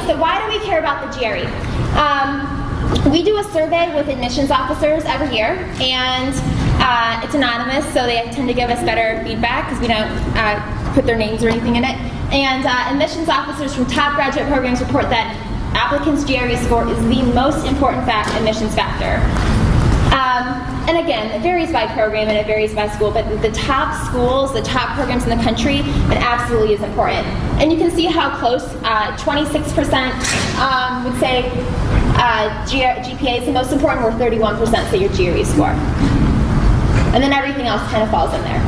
so why do we care about the GRE? We do a survey with admissions officers every year, and it's anonymous, so they tend to give us better feedback because we don't put their names or anything in it. And admissions officers from top graduate programs report that applicants' GRE score is the most important admissions factor. And again, it varies by program and it varies by school, but the top schools, the top programs in the country, it absolutely is important. And you can see how close, 26% would say GPA is the most important, where 31% say your GRE score. And then everything else kind of falls in there.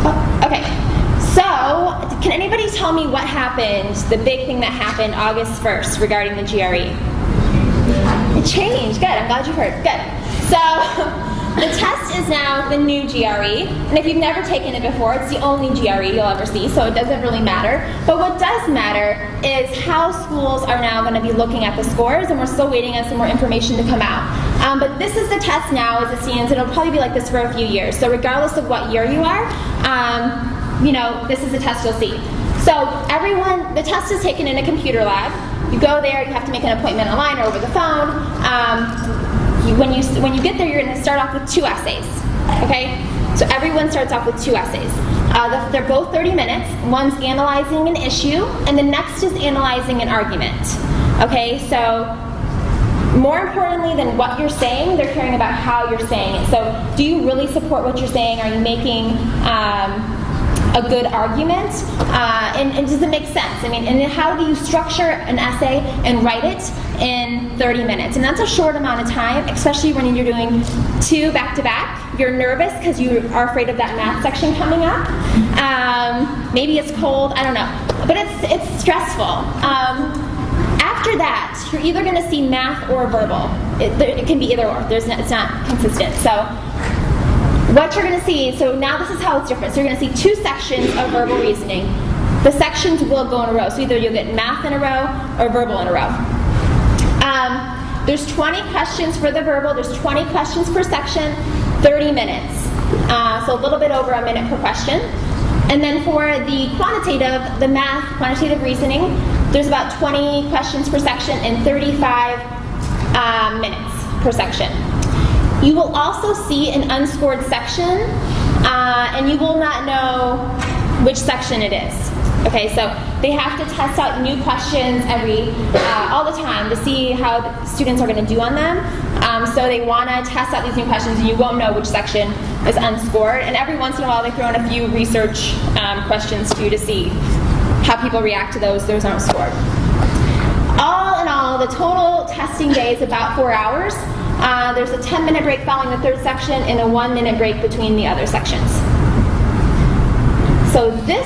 Oh, okay, so can anybody tell me what happened, the big thing that happened August 1st regarding the GRE? It changed. Good. I'm glad you heard. Good. So the test is now the new GRE, and if you've never taken it before, it's the only GRE you'll ever see, so it doesn't really matter. But what does matter is how schools are now going to be looking at the scores, and we're still waiting on some more information to come out. But this is the test now as it stands. It'll probably be like this for a few years. So regardless of what year you are, you know, this is the test you'll see. So the test is taken in a computer lab. You go there, you have to make an appointment online or over the phone. When you get there, you're going to start off with 2 essays, okay? So everyone starts off with 2 essays. They're both 30 minutes. One's analyzing an issue, and the next is analyzing an argument, okay? So more importantly than what you're saying, they're caring about how you're saying it. So do you really support what you're saying? Are you making a good argument, and does it make sense? I mean, and how do you structure an essay and write it in 30 minutes? And that's a short amount of time, especially when you're doing 2 back-to-back. You're nervous because you are afraid of that math section coming up. Maybe it's cold, I don't know. But it's stressful. After that, you're either going to see math or verbal. It can be either or. It's not consistent. So what you're going to see, so now this is how it's different. So you're going to see 2 sections of verbal reasoning. The sections will go in a row. So either you'll get math in a row or verbal in a row. There's 20 questions for the verbal. There's 20 questions per section, 30 minutes. So a little bit over a minute per question. And then for the quantitative, the math, quantitative reasoning, there's about 20 questions per section and 35 minutes per section. You will also see an unscored section, and you will not know which section it is. Okay, so they have to test out new questions all the time to see how the students are going to do on them. So they want to test out these new questions, and you won't know which section is unscored. And every once in a while, they throw in a few research questions too to see how people react to those. Those aren't scored. All in all, the total testing day is about 4 hours. There's a 10-minute break following the 3rd section and a 1-minute break between the other sections. So this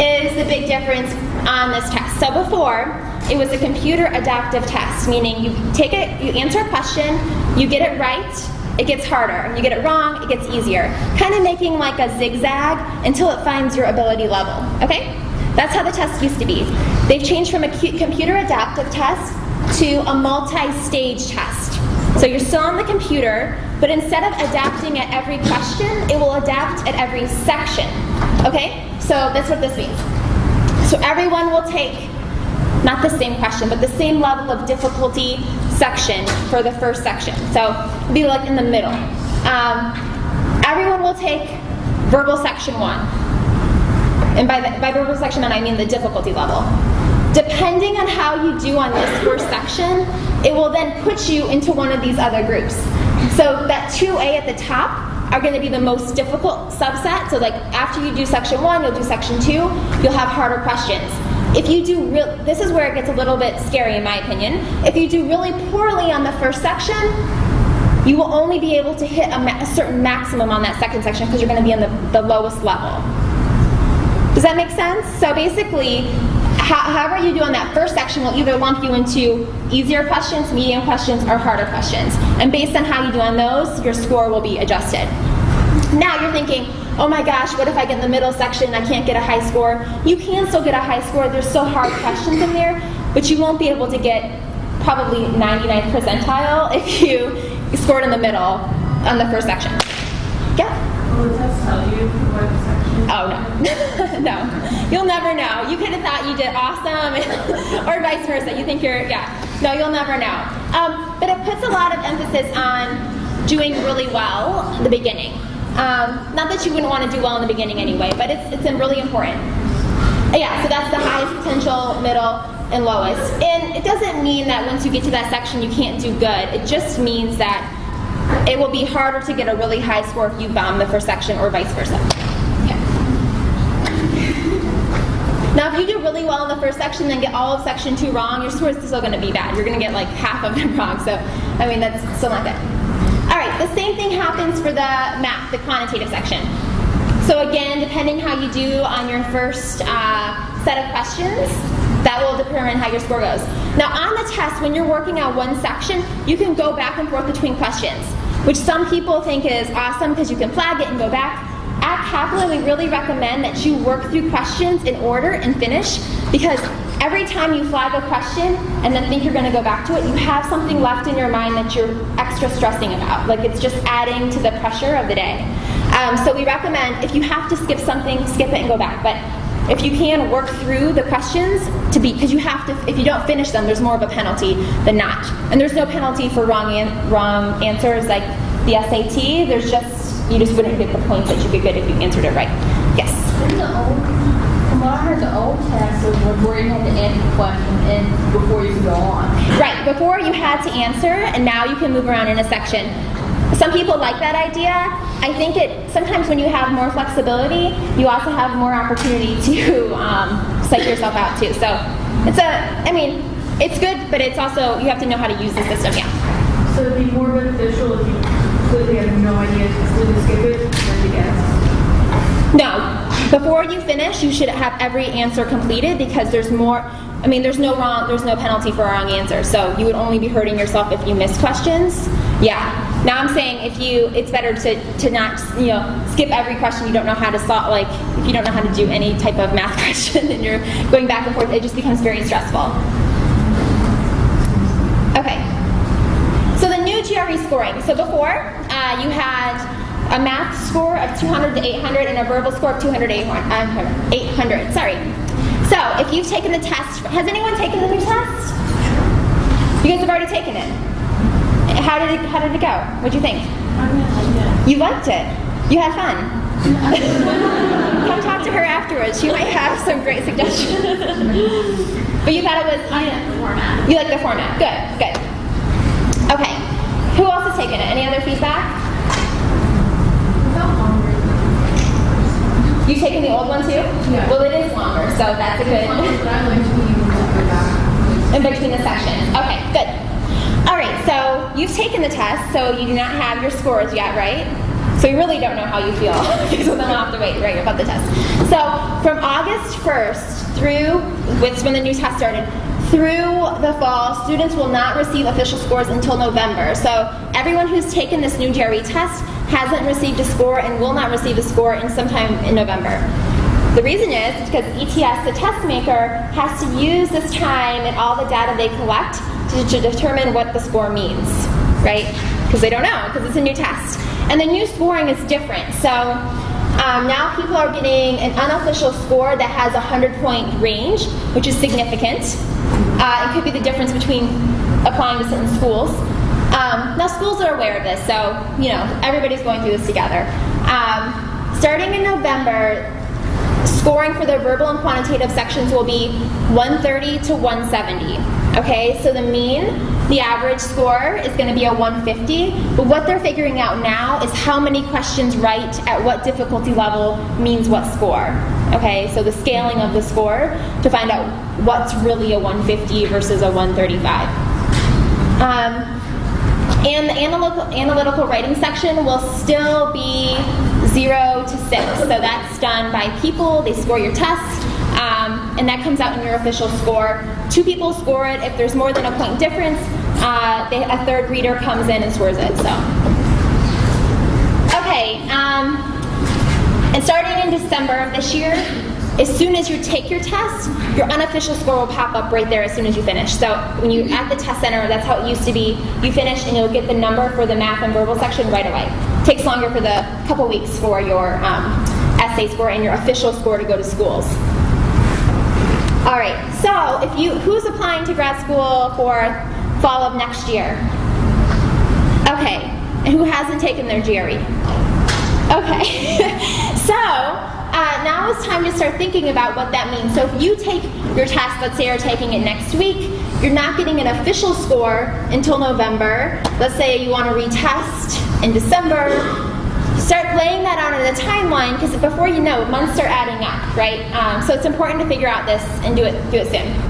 is the big difference on this test. So before, it was a computer adaptive test, meaning you take it, you answer a question, you get it right, it gets harder. You get it wrong, it gets easier. Kind of making like a zigzag until it finds your ability level, okay? That's how the test used to be. They've changed from a computer adaptive test to a multi-stage test. So you're still on the computer, but instead of adapting at every question, it will adapt at every section. Okay? So that's what this means. So everyone will take, not the same question, but the same level of difficulty section for the first section. So it'll be like in the middle. Everyone will take verbal section 1. And by verbal section 1, I mean the difficulty level. Depending on how you do on this first section, it will then put you into one of these other groups. So that 2A at the top are going to be the most difficult subset. So like after you do section 1, you'll do section 2, you'll have harder questions. If you do this is where it gets a little bit scary in my opinion. If you do really poorly on the first section, you will only be able to hit a certain maximum on that second section because you're going to be on the lowest level. Does that make sense? So basically, however you do on that first section will either lump you into easier questions, medium questions, or harder questions. And based on how you do on those, your score will be adjusted. Now you're thinking, oh my gosh, what if I get in the middle section and I can't get a high score? You can still get a high score. There's still hard questions in there, but you won't be able to get probably 99th percentile if you scored in the middle on the first section. Yeah? Will the test tell you what section Oh, no. No. You'll never know. You could have thought you did awesome, or vice versa. You think you're, yeah. No, you'll never know. But it puts a lot of emphasis on doing really well in the beginning. Not that you wouldn't want to do well in the beginning anyway, but it's really important. Yeah, so that's the highest potential, middle, and lowest. And it doesn't mean that once you get to that section you can't do good. It just means that it will be harder to get a really high score if you bomb the first section or vice versa. Yeah. Now if you do really well in the first section and then get all of section 2 wrong, your score is still going to be bad. You're going to get like half of them wrong. So, I mean, that's still not good. All right, the same thing happens for the math, the quantitative section. So again, depending how you do on your first set of questions, that will determine how your score goes. Now on the test, when you're working on one section, you can go back and forth between questions, which some people think is awesome because you can flag it and go back. At Kaplan, we really recommend that you work through questions in order and finish, because every time you flag a question and then think you're going to go back to it, you have something left in your mind that you're extra stressing about. Like it's just adding to the pressure of the day. So we recommend if you have to skip something, skip it and go back. But if you can, work through the questions because you have to. If you don't finish them, there's more of a penalty than not. And there's no penalty for wrong answers like the SAT. There's just you just wouldn't get the points that you'd be good if you answered it right. Yes. From what I heard, the old test was before you had to answer the question and before you could go on. Right. Before you had to answer, and now you can move around in a section. Some people like that idea. I think sometimes when you have more flexibility, you also have more opportunity to psych yourself out too. So it's good, but it's also, you have to know how to use the system, yeah. So it'd be more beneficial if you completely have no idea, completely skip it, than to guess? No. Before you finish, you should have every answer completed because there's no penalty for a wrong answer. So you would only be hurting yourself if you miss questions. Yeah. Now I'm saying it's better to not skip every question you don't know how to solve. Like if you don't know how to do any type of math question and you're going back and forth, it just becomes very stressful. Okay. So the new GRE scoring. So before you had a math score of 200 to 800 and a verbal score of 200 to 800. Sorry. So if you've taken the test, has anyone taken the new test? You guys have already taken it. How did it go? What'd you think? I really liked it. You liked it. You had fun. Come talk to her afterwards. She might have some great suggestions. But you thought it was. I like the format. You like the format. Good. Okay. Who else has taken it? Any other feedback? You've taken the old one too? Yeah. Well, it is longer, so that's a good. In between the sessions. Okay, good. All right, so you've taken the test, so you do not have your scores yet, right? So you really don't know how you feel because we'll have to wait, right, about the test. So from August 1st through, which when the new test started, through the fall, students will not receive official scores until November. So everyone who's taken this new GRE test hasn't received a score and will not receive a score in sometime in November. The reason is because ETS, the test maker, has to use this time and all the data they collect to determine what the score means, right? Because they don't know, because it's a new test. And the new scoring is different. So now people are getting an unofficial score that has a 100-point range, which is significant. It could be the difference between applying to certain schools. Now schools are aware of this, so everybody's going through this together. Starting in November, scoring for the verbal and quantitative sections will be 130 to 170. Okay, so the average score is going to be a 150, but what they're figuring out now is how many questions right at what difficulty level means what score. Okay, so the scaling of the score to find out what's really a 150 versus a 135. And the analytical writing section will still be 0 to 6. So that's done by people. They score your test, and that comes out in your official score. 2 people score it. If there's more than a point difference, a third reader comes in and scores it. So, okay. And starting in December of this year, as soon as you take your test, your unofficial score will pop up right there as soon as you finish. So when you're at the test center, that's how it used to be. You finish and you'll get the number for the math and verbal section right away. It takes longer for the couple weeks for your essay score and your official score to go to schools. All right, so who's applying to grad school for fall of next year? Okay, and who hasn't taken their GRE? Okay, so now is time to start thinking about what that means. So if you take your test, let's say you're taking it next week, you're not getting an official score until November. Let's say you want to retest in December. Start laying that out in a timeline, because before you know, months start adding up, right? So it's important to figure out this and do it soon.